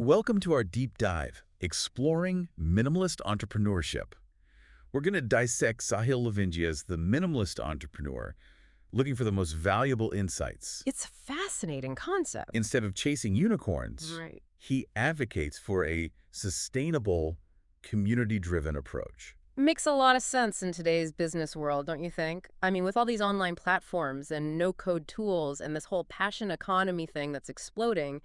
Welcome to our deep dive, exploring minimalist entrepreneurship. We're going to dissect Sahil Lavingia's The Minimalist Entrepreneur, looking for the most valuable insights. It's a fascinating concept. Instead of chasing unicorns, Right. he advocates for a sustainable, community-driven approach. Makes a lot of sense in today's business world, don't you think? I mean, with all these online platforms and no-code tools and this whole passion economy thing that's exploding,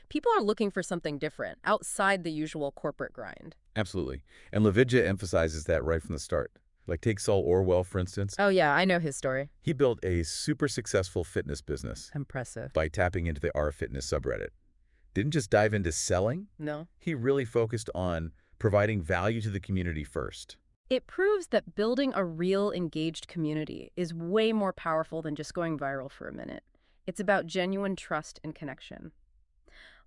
people are looking for something different, outside the usual corporate grind. Absolutely. And Lavingia emphasizes that right from the start. Like take Saul Orwell, for instance. Oh yeah, I know his story. He built a super successful fitness business Impressive. by tapping into the R Fitness subreddit. Didn't just dive into selling. No? He really focused on providing value to the community first. It proves that building a real engaged community is way more powerful than just going viral for a minute. It's about genuine trust and connection.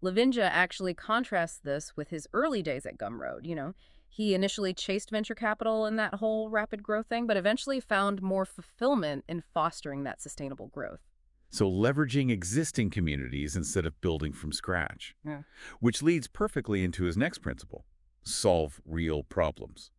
Lavingia actually contrasts this with his early days at Gumroad. He initially chased venture capital and that whole rapid growth thing, but eventually found more fulfillment in fostering that sustainable growth. So leveraging existing communities instead of building from scratch. Yeah. Which leads perfectly into his next principle, solve real problems.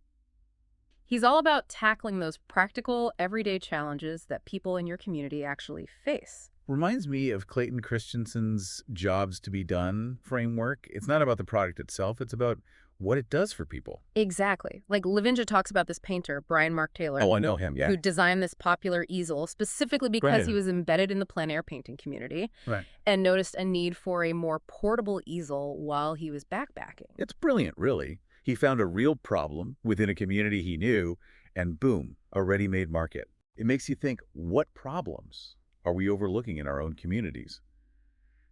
He's all about tackling those practical, everyday challenges that people in your community actually face. Reminds me of Clayton Christensen's jobs to be done framework. It's not about the product itself, it's about what it does for people. Exactly. Like Lavingia talks about this painter, Brian Mark Taylor. Oh, I know him, yeah. Who designed this popular easel specifically because Right. he was embedded in the plein air painting community Right. and noticed a need for a more portable easel while he was backpacking. It's brilliant, really. He found a real problem within a community he knew, and boom, a ready-made market. It makes you think, what problems are we overlooking in our own communities?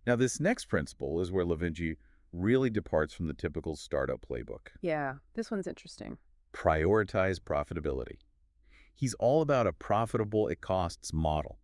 Now, this next principle is where Lavingia really departs from the typical startup playbook. Yeah, this one's interesting. Prioritize profitability. He's all about a profitable at costs model.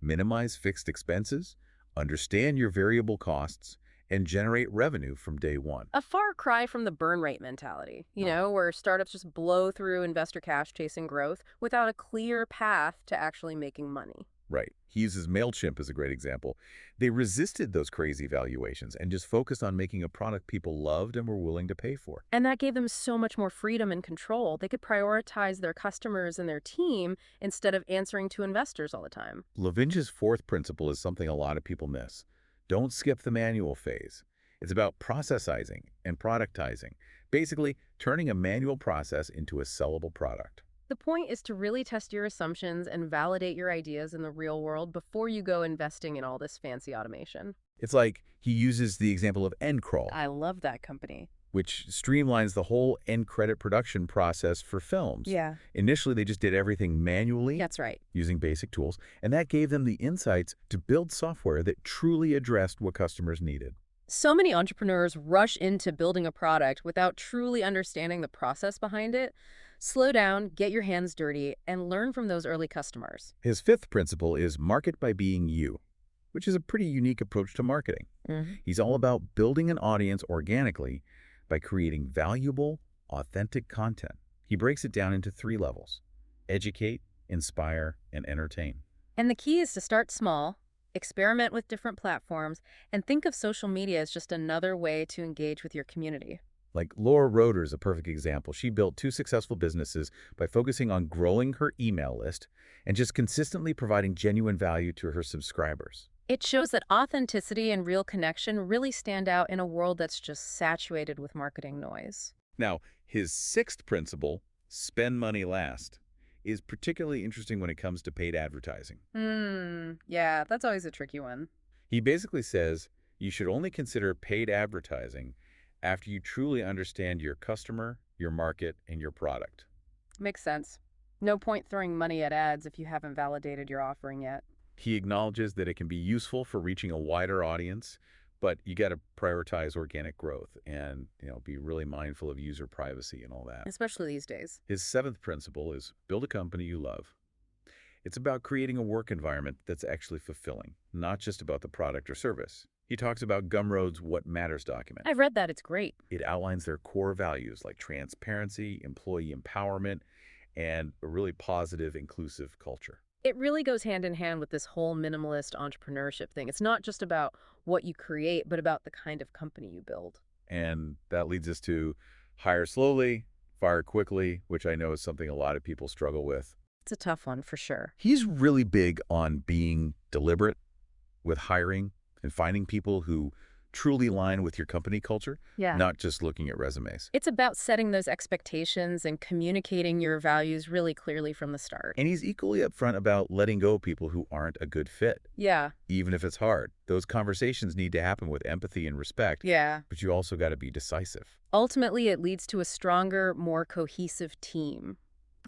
Minimize fixed expenses, understand your variable costs, and generate revenue from day one. A far cry from the burn rate mentality, where startups just blow through investor cash chasing growth without a clear path to actually making money. Right. He uses MailChimp as a great example. They resisted those crazy valuations and just focused on making a product people loved and were willing to pay for. And that gave them so much more freedom and control. They could prioritize their customers and their team instead of answering to investors all the time. Lavingia's fourth principle is something a lot of people miss. Don't skip the manual phase. It's about processizing and productizing, basically turning a manual process into a sellable product. The point is to really test your assumptions and validate your ideas in the real world before you go investing in all this fancy automation. It's like he uses the example of EndCrawl, I love that company. which streamlines the whole end credit production process for films. Yeah. Initially, they just did everything manually That's right. using basic tools, and that gave them the insights to build software that truly addressed what customers needed. So many entrepreneurs rush into building a product without truly understanding the process behind it. Slow down, get your hands dirty, and learn from those early customers. His fifth principle is market by being you, which is a pretty unique approach to marketing. He's all about building an audience organically by creating valuable, authentic content. He breaks it down into 3 levels: educate, inspire, and entertain. And the key is to start small, experiment with different platforms, and think of social media as just another way to engage with your community. Like Laura Roeder is a perfect example. She built 2 successful businesses by focusing on growing her email list and just consistently providing genuine value to her subscribers. It shows that authenticity and real connection really stand out in a world that's just saturated with marketing noise. Now, his 6th principle, spend money last, is particularly interesting when it comes to paid advertising. Yeah, that's always a tricky one. He basically says you should only consider paid advertising after you truly understand your customer, your market, and your product. Makes sense. No point throwing money at ads if you haven't validated your offering yet. He acknowledges that it can be useful for reaching a wider audience, but you got to prioritize organic growth and, be really mindful of user privacy and all that. Especially these days. His 7th principle is build a company you love. It's about creating a work environment that's actually fulfilling, not just about the product or service. He talks about Gumroad's What Matters document. I've read that. It's great. It outlines their core values like transparency, employee empowerment, and a really positive, inclusive culture. It really goes hand in hand with this whole minimalist entrepreneurship thing. It's not just about what you create, but about the kind of company you build. And that leads us to hire slowly, fire quickly, which I know is something a lot of people struggle with. It's a tough one for sure. He's really big on being deliberate with hiring and finding people who truly align with your company culture, Yeah. not just looking at resumes. It's about setting those expectations and communicating your values really clearly from the start. And he's equally upfront about letting go of people who aren't a good fit, Yeah. even if it's hard. Those conversations need to happen with empathy and respect, Yeah. but you also got to be decisive. Ultimately, it leads to a stronger, more cohesive team,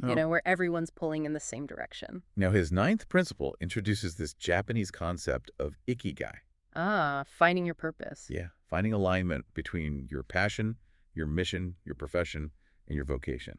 Oh. where everyone's pulling in the same direction. Now, his ninth principle introduces this Japanese concept of ikigai. Ah, finding your purpose. Yeah, finding alignment between your passion, your mission, your profession, and your vocation.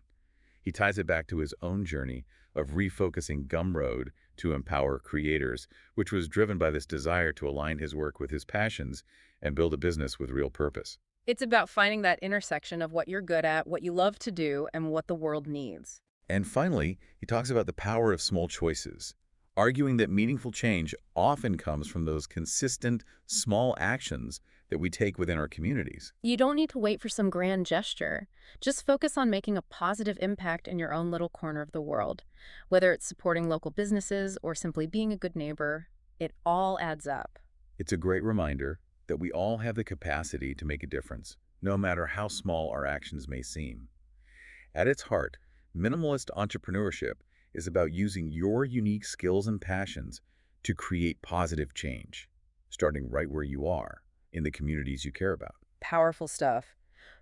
He ties it back to his own journey of refocusing Gumroad to empower creators, which was driven by this desire to align his work with his passions and build a business with real purpose. It's about finding that intersection of what you're good at, what you love to do, and what the world needs. And finally, he talks about the power of small choices, arguing that meaningful change often comes from those consistent, small actions that we take within our communities. You don't need to wait for some grand gesture. Just focus on making a positive impact in your own little corner of the world. Whether it's supporting local businesses or simply being a good neighbor, it all adds up. It's a great reminder that we all have the capacity to make a difference, no matter how small our actions may seem. At its heart, minimalist entrepreneurship is about using your unique skills and passions to create positive change, starting right where you are, in the communities you care about. Powerful stuff.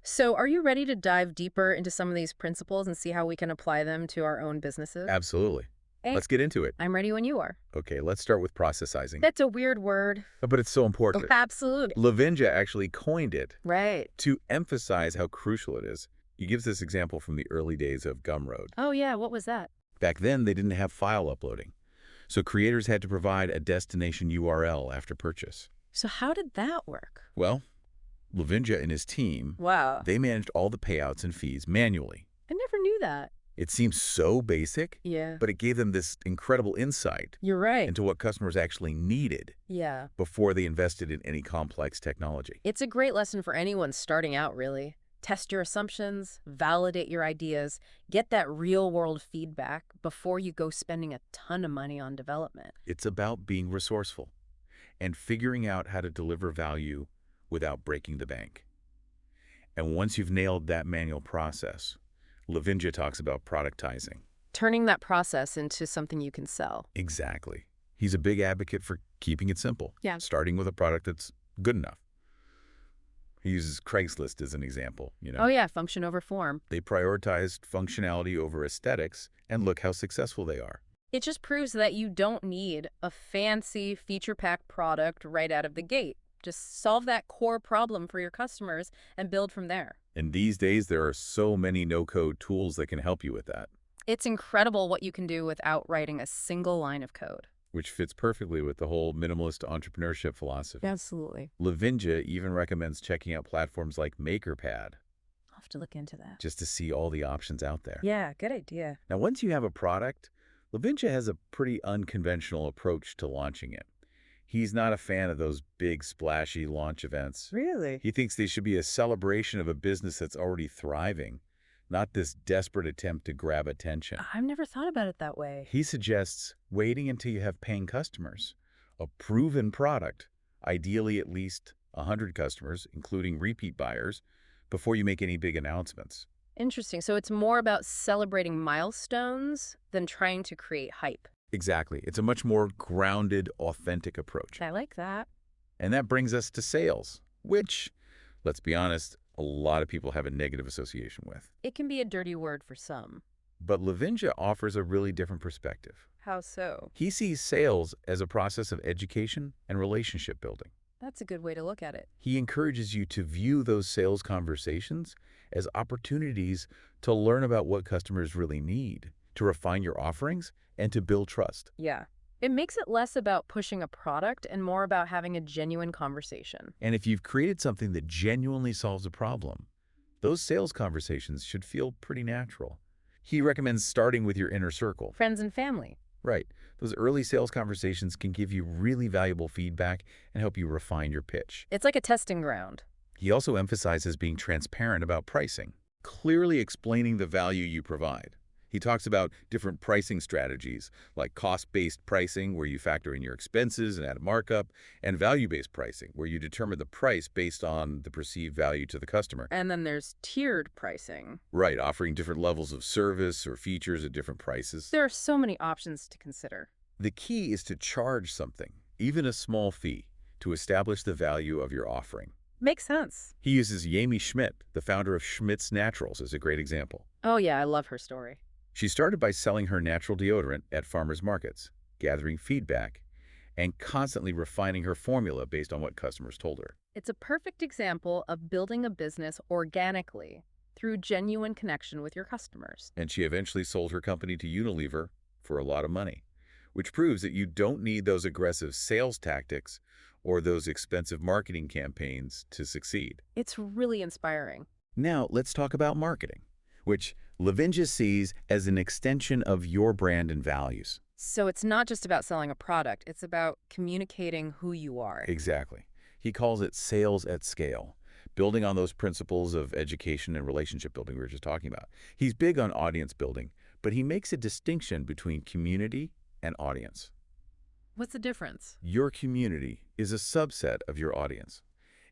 So, are you ready to dive deeper into some of these principles and see how we can apply them to our own businesses? Absolutely. Hey, Let's get into it. I'm ready when you are. Okay, let's start with processizing. That's a weird word. But it's so important. Absolutely. Lavingia actually coined it Right. to emphasize how crucial it is. He gives this example from the early days of Gumroad. Oh, yeah. What was that? Back then, they didn't have file uploading, so creators had to provide a destination URL after purchase. So, how did that work? Well, Lavingia and his team, Wow. they managed all the payouts and fees manually. I never knew that. It seems so basic, Yeah. but it gave them this incredible insight You're right. into what customers actually needed Yeah. before they invested in any complex technology. It's a great lesson for anyone starting out, really. Test your assumptions, validate your ideas, get that real-world feedback before you go spending a ton of money on development. It's about being resourceful and figuring out how to deliver value without breaking the bank. And once you've nailed that manual process, Lavingia talks about productizing. Turning that process into something you can sell. Exactly. He's a big advocate for keeping it simple, Yeah. starting with a product that's good enough. He uses Craigslist as an example. Oh, yeah, function over form. They prioritized functionality over aesthetics, and look how successful they are. It just proves that you don't need a fancy feature-packed product right out of the gate. Just solve that core problem for your customers and build from there. And these days, there are so many no-code tools that can help you with that, It's incredible what you can do without writing a single line of code. which fits perfectly with the whole minimalist entrepreneurship philosophy. Absolutely. Lavingia even recommends checking out platforms like MakerPad I'll have to look into that. just to see all the options out there. Yeah, good idea. Now, once you have a product, Lavingia has a pretty unconventional approach to launching it. He's not a fan of those big, splashy launch events. Really? He thinks they should be a celebration of a business that's already thriving, not this desperate attempt to grab attention. I've never thought about it that way. He suggests waiting until you have paying customers, a proven product, ideally at least 100 customers, including repeat buyers, before you make any big announcements. Interesting. So it's more about celebrating milestones than trying to create hype. Exactly. It's a much more grounded, authentic approach. I like that. And that brings us to sales, which, let's be honest, a lot of people have a negative association with. It can be a dirty word for some. But Lavingia offers a really different perspective. How so? He sees sales as a process of education and relationship building. That's a good way to look at it. He encourages you to view those sales conversations as opportunities to learn about what customers really need, to refine your offerings, and to build trust. Yeah. It makes it less about pushing a product and more about having a genuine conversation. And if you've created something that genuinely solves a problem, those sales conversations should feel pretty natural. He recommends starting with your inner circle. Friends and family. Right. Those early sales conversations can give you really valuable feedback and help you refine your pitch. It's like a testing ground. He also emphasizes being transparent about pricing, clearly explaining the value you provide. He talks about different pricing strategies, like cost-based pricing, where you factor in your expenses and add a markup, and value-based pricing, where you determine the price based on the perceived value to the customer. And then there's tiered pricing. Right, offering different levels of service or features at different prices. There are so many options to consider. The key is to charge something, even a small fee, to establish the value of your offering. Makes sense. He uses Yami Schmidt, the founder of Schmidt's Naturals, as a great example. Oh yeah, I love her story. She started by selling her natural deodorant at farmers markets, gathering feedback, and constantly refining her formula based on what customers told her. It's a perfect example of building a business organically through genuine connection with your customers. And she eventually sold her company to Unilever for a lot of money, which proves that you don't need those aggressive sales tactics or those expensive marketing campaigns to succeed. It's really inspiring. Now, let's talk about marketing, which Lavingia sees as an extension of your brand and values. So it's not just about selling a product, it's about communicating who you are. Exactly. He calls it sales at scale, building on those principles of education and relationship building we were just talking about. He's big on audience building, but he makes a distinction between community and audience. What's the difference? Your community is a subset of your audience.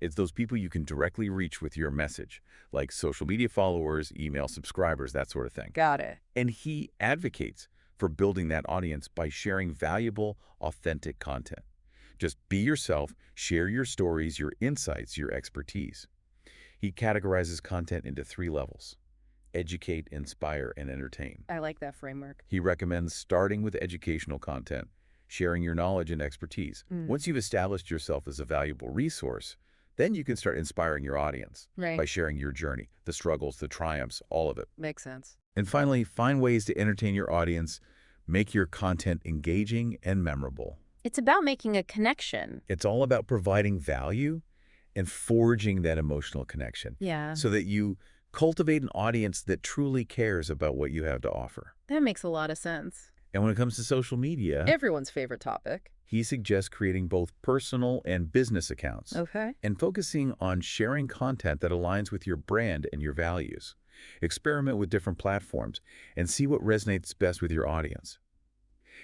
It's those people you can directly reach with your message, like social media followers, email subscribers, that sort of thing. Got it. And he advocates for building that audience by sharing valuable, authentic content. Just be yourself, share your stories, your insights, your expertise. He categorizes content into 3 levels: educate, inspire, and entertain. I like that framework. He recommends starting with educational content, sharing your knowledge and expertise. Once you've established yourself as a valuable resource, then you can start inspiring your audience by Right. sharing your journey, the struggles, the triumphs, all of it. Makes sense. And finally, find ways to entertain your audience, make your content engaging and memorable. It's about making a connection. It's all about providing value and forging that emotional connection Yeah. so that you cultivate an audience that truly cares about what you have to offer. That makes a lot of sense. And when it comes to social media, Everyone's favorite topic. he suggests creating both personal and business accounts Okay. and focusing on sharing content that aligns with your brand and your values. Experiment with different platforms and see what resonates best with your audience.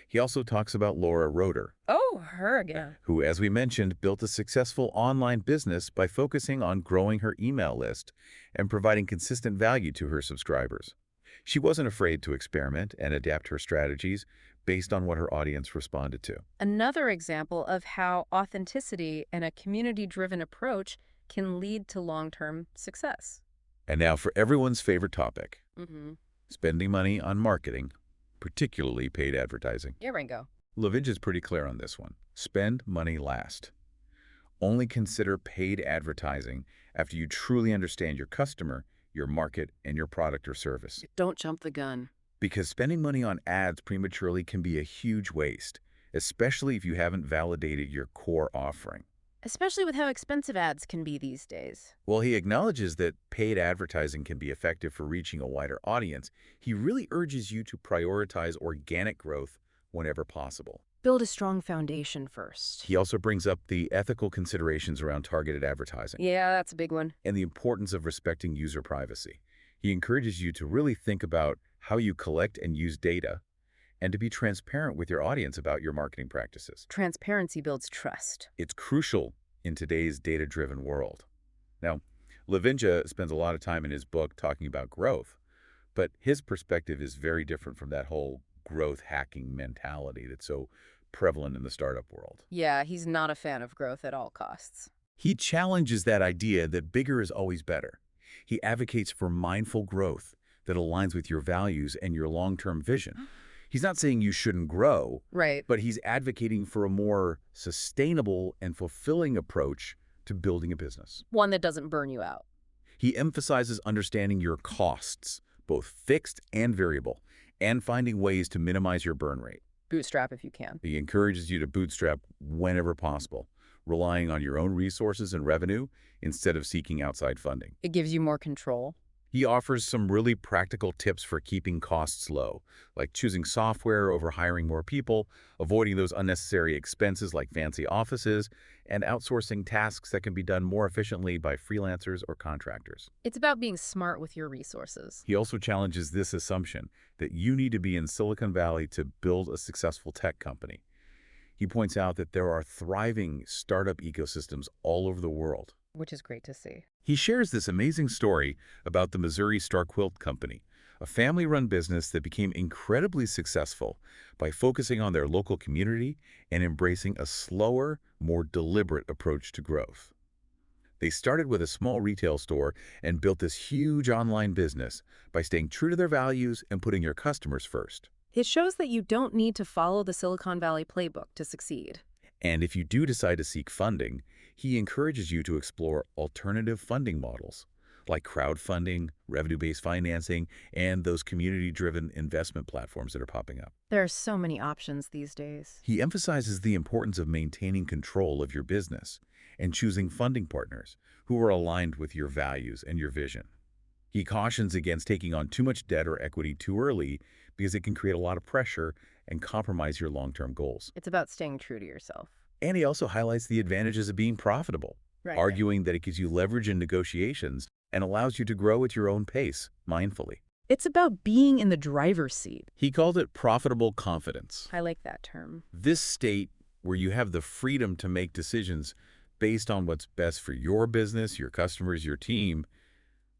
He also talks about Laura Roeder, Oh, her again. who, as we mentioned, built a successful online business by focusing on growing her email list and providing consistent value to her subscribers. She wasn't afraid to experiment and adapt her strategies based on what her audience responded to. Another example of how authenticity and a community-driven approach can lead to long-term success. And now for everyone's favorite topic, Mm-hmm. spending money on marketing, particularly paid advertising. Yeah, Ringo. Lavingia's pretty clear on this one. Spend money last. Only consider paid advertising after you truly understand your customer, your market, and your product or service. Don't jump the gun. Because spending money on ads prematurely can be a huge waste, especially if you haven't validated your core offering. Especially with how expensive ads can be these days. While he acknowledges that paid advertising can be effective for reaching a wider audience, he really urges you to prioritize organic growth whenever possible. Build a strong foundation first. He also brings up the ethical considerations around targeted advertising Yeah, that's a big one. and the importance of respecting user privacy. He encourages you to really think about how you collect and use data and to be transparent with your audience about your marketing practices. Transparency builds trust. It's crucial in today's data-driven world. Now, Lavingia spends a lot of time in his book talking about growth, but his perspective is very different from that whole growth hacking mentality that's so prevalent in the startup world. Yeah, he's not a fan of growth at all costs. He challenges that idea that bigger is always better. He advocates for mindful growth that aligns with your values and your long-term vision. He's not saying you shouldn't grow, Right. but he's advocating for a more sustainable and fulfilling approach to building a business. One that doesn't burn you out. He emphasizes understanding your costs, both fixed and variable, and finding ways to minimize your burn rate. Bootstrap if you can. He encourages you to bootstrap whenever possible, relying on your own resources and revenue instead of seeking outside funding. It gives you more control. He offers some really practical tips for keeping costs low, like choosing software over hiring more people, avoiding those unnecessary expenses like fancy offices, and outsourcing tasks that can be done more efficiently by freelancers or contractors. It's about being smart with your resources. He also challenges this assumption that you need to be in Silicon Valley to build a successful tech company. He points out that there are thriving startup ecosystems all over the world. Which is great to see. He shares this amazing story about the Missouri Star Quilt Company, a family-run business that became incredibly successful by focusing on their local community and embracing a slower, more deliberate approach to growth. They started with a small retail store and built this huge online business by staying true to their values and putting your customers first. It shows that you don't need to follow the Silicon Valley playbook to succeed. And if you do decide to seek funding, he encourages you to explore alternative funding models, like crowdfunding, revenue-based financing, and those community-driven investment platforms that are popping up. There are so many options these days. He emphasizes the importance of maintaining control of your business and choosing funding partners who are aligned with your values and your vision. He cautions against taking on too much debt or equity too early because it can create a lot of pressure and compromise your long-term goals. It's about staying true to yourself. And he also highlights the advantages of being profitable, Right. arguing that it gives you leverage in negotiations and allows you to grow at your own pace, mindfully. It's about being in the driver's seat. He called it profitable confidence. I like that term. This state where you have the freedom to make decisions based on what's best for your business, your customers, your team,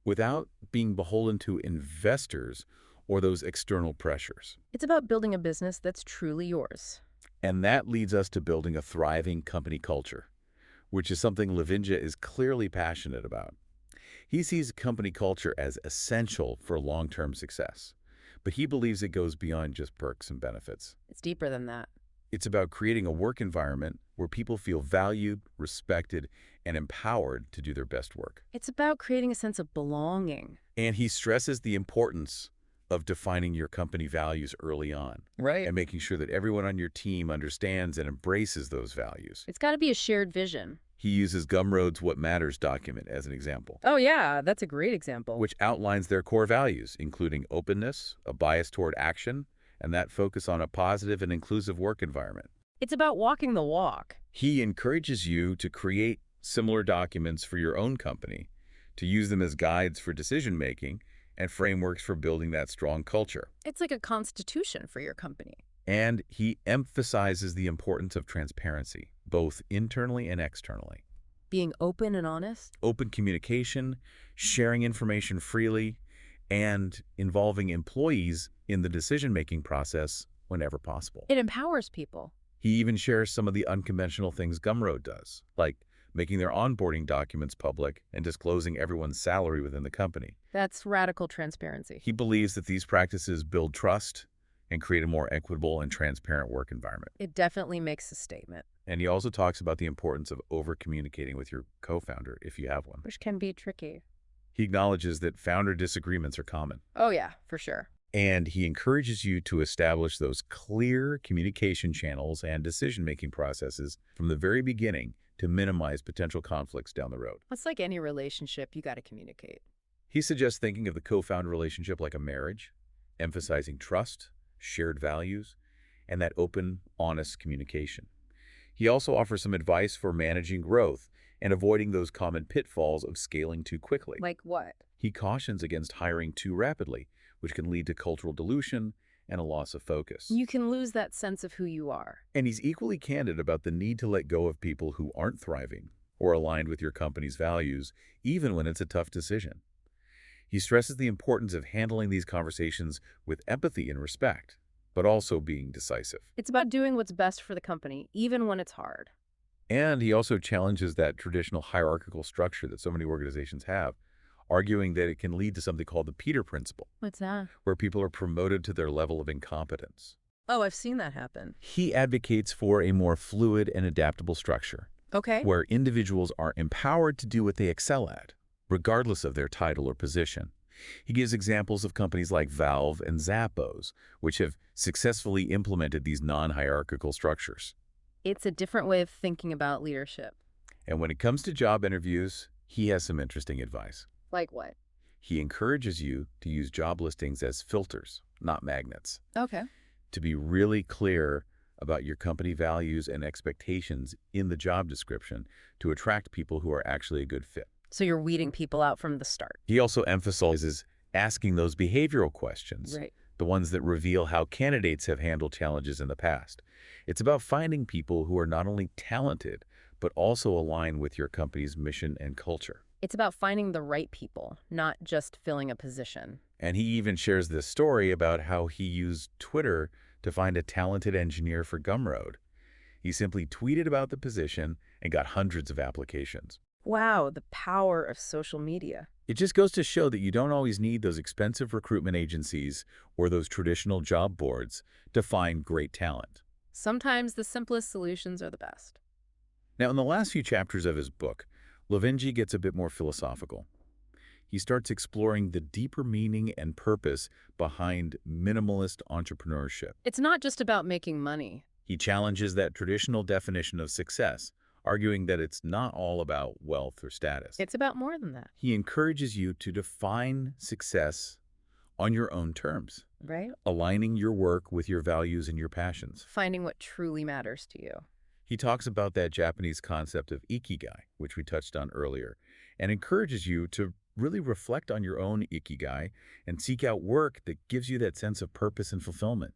without being beholden to investors or those external pressures. It's about building a business that's truly yours. And that leads us to building a thriving company culture, which is something Lavingia is clearly passionate about. He sees company culture as essential for long-term success, but he believes it goes beyond just perks and benefits. It's deeper than that. It's about creating a work environment where people feel valued, respected, and empowered to do their best work. It's about creating a sense of belonging. And he stresses the importance of defining your company values early on. Right. And making sure that everyone on your team understands and embraces those values. It's got to be a shared vision. He uses Gumroad's What Matters document as an example, Oh yeah, that's a great example. which outlines their core values, including openness, a bias toward action, and that focus on a positive and inclusive work environment. It's about walking the walk. He encourages you to create similar documents for your own company, to use them as guides for decision-making and frameworks for building that strong culture. It's like a constitution for your company. And he emphasizes the importance of transparency, both internally and externally. Being open and honest. Open communication, sharing information freely, and involving employees in the decision-making process whenever possible. It empowers people. He even shares some of the unconventional things Gumroad does, like making their onboarding documents public and disclosing everyone's salary within the company. That's radical transparency. He believes that these practices build trust and create a more equitable and transparent work environment. It definitely makes a statement. And he also talks about the importance of over-communicating with your co-founder, if you have one. Which can be tricky. He acknowledges that founder disagreements are common. Oh yeah, for sure. And he encourages you to establish those clear communication channels and decision-making processes from the very beginning to minimize potential conflicts down the road. It's like any relationship, you got to communicate. He suggests thinking of the co-founder relationship like a marriage, emphasizing trust, shared values, and that open, honest communication. He also offers some advice for managing growth and avoiding those common pitfalls of scaling too quickly. Like what? He cautions against hiring too rapidly, which can lead to cultural dilution and a loss of focus. You can lose that sense of who you are. And he's equally candid about the need to let go of people who aren't thriving or aligned with your company's values, even when it's a tough decision. He stresses the importance of handling these conversations with empathy and respect, but also being decisive. It's about doing what's best for the company, even when it's hard. And he also challenges that traditional hierarchical structure that so many organizations have, arguing that it can lead to something called the Peter Principle, What's that? where people are promoted to their level of incompetence. Oh, I've seen that happen. He advocates for a more fluid and adaptable structure, Okay. where individuals are empowered to do what they excel at, regardless of their title or position. He gives examples of companies like Valve and Zappos, which have successfully implemented these non-hierarchical structures. It's a different way of thinking about leadership. And when it comes to job interviews, he has some interesting advice. Like what? He encourages you to use job listings as filters, not magnets, Okay. to be really clear about your company values and expectations in the job description to attract people who are actually a good fit. So you're weeding people out from the start. He also emphasizes asking those behavioral questions, Right. the ones that reveal how candidates have handled challenges in the past. It's about finding people who are not only talented, but also align with your company's mission and culture. It's about finding the right people, not just filling a position. And he even shares this story about how he used Twitter to find a talented engineer for Gumroad. He simply tweeted about the position and got hundreds of applications. Wow, the power of social media. It just goes to show that you don't always need those expensive recruitment agencies or those traditional job boards to find great talent. Sometimes the simplest solutions are the best. Now, in the last few chapters of his book, Lavingia gets a bit more philosophical. He starts exploring the deeper meaning and purpose behind minimalist entrepreneurship. It's not just about making money. He challenges that traditional definition of success, arguing that it's not all about wealth or status. It's about more than that, He encourages you to define success on your own terms, right? aligning your work with your values and your passions. Finding what truly matters to you. He talks about that Japanese concept of ikigai, which we touched on earlier, and encourages you to really reflect on your own ikigai and seek out work that gives you that sense of purpose and fulfillment.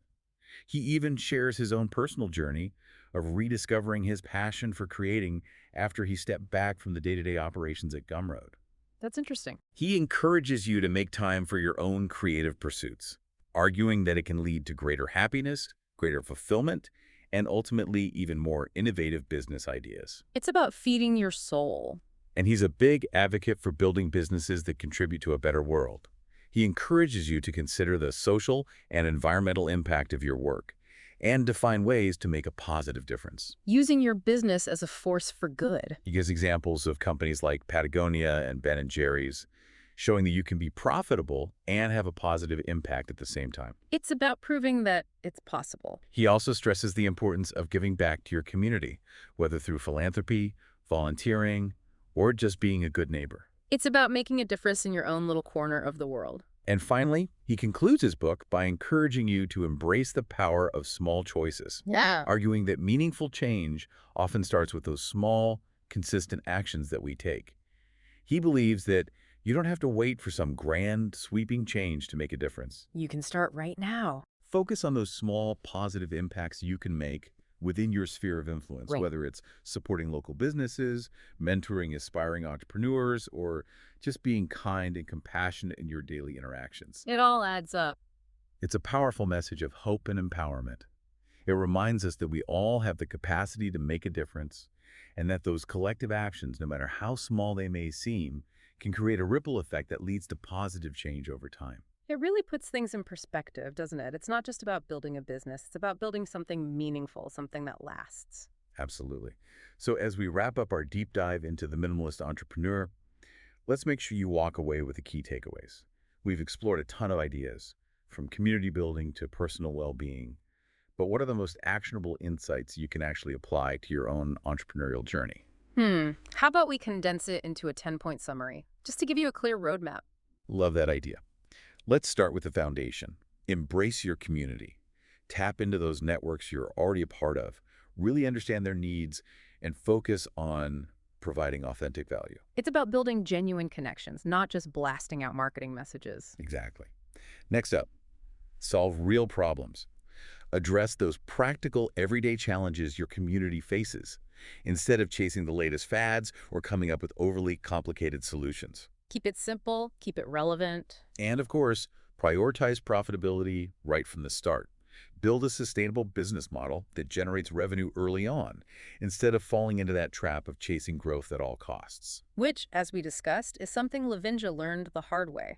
He even shares his own personal journey of rediscovering his passion for creating after he stepped back from the day-to-day operations at Gumroad. That's interesting. He encourages you to make time for your own creative pursuits, arguing that it can lead to greater happiness, greater fulfillment, and ultimately even more innovative business ideas. It's about feeding your soul. And he's a big advocate for building businesses that contribute to a better world. He encourages you to consider the social and environmental impact of your work and to find ways to make a positive difference. Using your business as a force for good. He gives examples of companies like Patagonia and Ben& Jerry's, showing that you can be profitable and have a positive impact at the same time. It's about proving that it's possible. He also stresses the importance of giving back to your community, whether through philanthropy, volunteering, or just being a good neighbor. It's about making a difference in your own little corner of the world. And finally, he concludes his book by encouraging you to embrace the power of small choices, Yeah. arguing that meaningful change often starts with those small, consistent actions that we take. He believes that you don't have to wait for some grand, sweeping change to make a difference. You can start right now. Focus on those small, positive impacts you can make within your sphere of influence, Right. whether it's supporting local businesses, mentoring aspiring entrepreneurs, or just being kind and compassionate in your daily interactions. It all adds up. It's a powerful message of hope and empowerment. It reminds us that we all have the capacity to make a difference, and that those collective actions, no matter how small they may seem, can create a ripple effect that leads to positive change over time. It really puts things in perspective, doesn't it? It's not just about building a business. It's about building something meaningful, something that lasts. Absolutely. So as we wrap up our deep dive into the minimalist entrepreneur, let's make sure you walk away with the key takeaways. We've explored a ton of ideas, from community building to personal well-being. But what are the most actionable insights you can actually apply to your own entrepreneurial journey? How about we condense it into a 10-point summary, just to give you a clear roadmap? Love that idea. Let's start with the foundation. Embrace your community. Tap into those networks you're already a part of. Really understand their needs and focus on providing authentic value. It's about building genuine connections, not just blasting out marketing messages. Exactly. Next up, solve real problems. Address those practical, everyday challenges your community faces, instead of chasing the latest fads or coming up with overly complicated solutions. Keep it simple, keep it relevant. And of course, prioritize profitability right from the start. Build a sustainable business model that generates revenue early on, instead of falling into that trap of chasing growth at all costs. Which, as we discussed, is something Lavingia learned the hard way.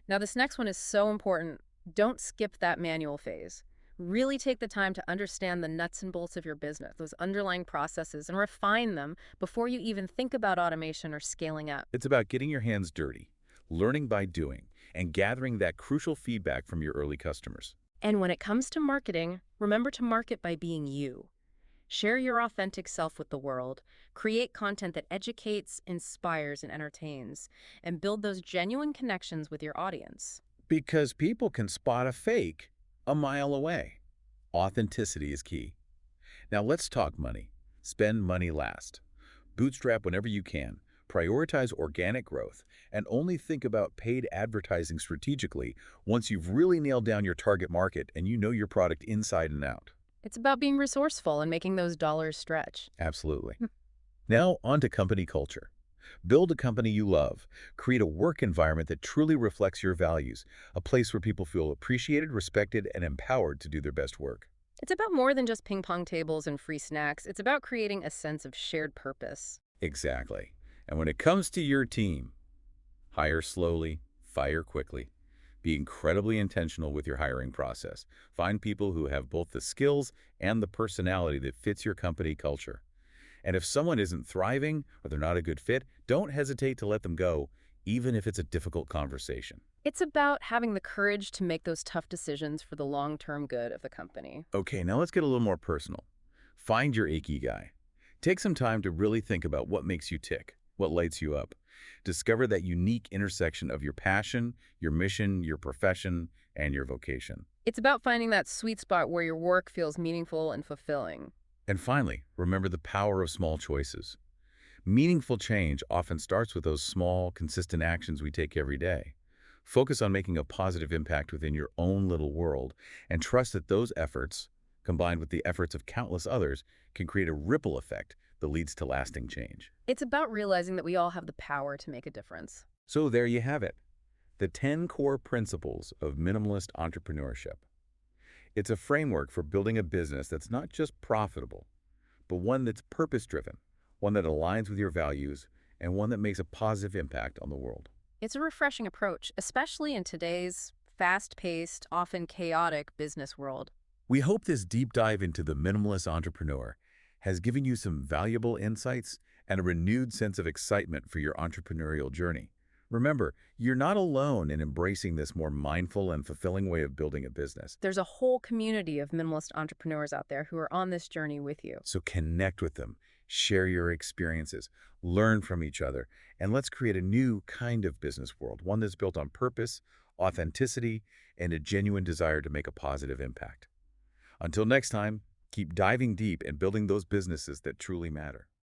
Now, this next one is so important. Don't skip that manual phase. Really take the time to understand the nuts and bolts of your business, those underlying processes, and refine them before you even think about automation or scaling up. It's about getting your hands dirty, learning by doing, and gathering that crucial feedback from your early customers. And when it comes to marketing, remember to market by being you. Share your authentic self with the world. Create content that educates, inspires, and entertains. And build those genuine connections with your audience. Because people can spot a fake a mile away. Authenticity is key. Now let's talk money. Spend money last. Bootstrap whenever you can. Prioritize organic growth, and only think about paid advertising strategically once you've really nailed down your target market and you know your product inside and out. It's about being resourceful and making those dollars stretch. Absolutely. Now, on to company culture. Build a company you love. Create a work environment that truly reflects your values, a place where people feel appreciated, respected, and empowered to do their best work. It's about more than just ping pong tables and free snacks. It's about creating a sense of shared purpose. Exactly. And when it comes to your team, hire slowly, fire quickly. Be incredibly intentional with your hiring process. Find people who have both the skills and the personality that fits your company culture. And if someone isn't thriving or they're not a good fit, don't hesitate to let them go, even if it's a difficult conversation. It's about having the courage to make those tough decisions for the long-term good of the company. Okay, now let's get a little more personal. Find your ikigai. Take some time to really think about what makes you tick, what lights you up. Discover that unique intersection of your passion, your mission, your profession, and your vocation. It's about finding that sweet spot where your work feels meaningful and fulfilling. And finally, remember the power of small choices. Meaningful change often starts with those small, consistent actions we take every day. Focus on making a positive impact within your own little world, and trust that those efforts, combined with the efforts of countless others, can create a ripple effect that leads to lasting change. It's about realizing that we all have the power to make a difference. So there you have it, the 10 core principles of minimalist entrepreneurship. It's a framework for building a business that's not just profitable, but one that's purpose-driven, one that aligns with your values, and one that makes a positive impact on the world. It's a refreshing approach, especially in today's fast-paced, often chaotic business world. We hope this deep dive into the minimalist entrepreneur has given you some valuable insights and a renewed sense of excitement for your entrepreneurial journey. Remember, you're not alone in embracing this more mindful and fulfilling way of building a business. There's a whole community of minimalist entrepreneurs out there who are on this journey with you. So connect with them, share your experiences, learn from each other, and let's create a new kind of business world, one that's built on purpose, authenticity, and a genuine desire to make a positive impact. Until next time, keep diving deep and building those businesses that truly matter.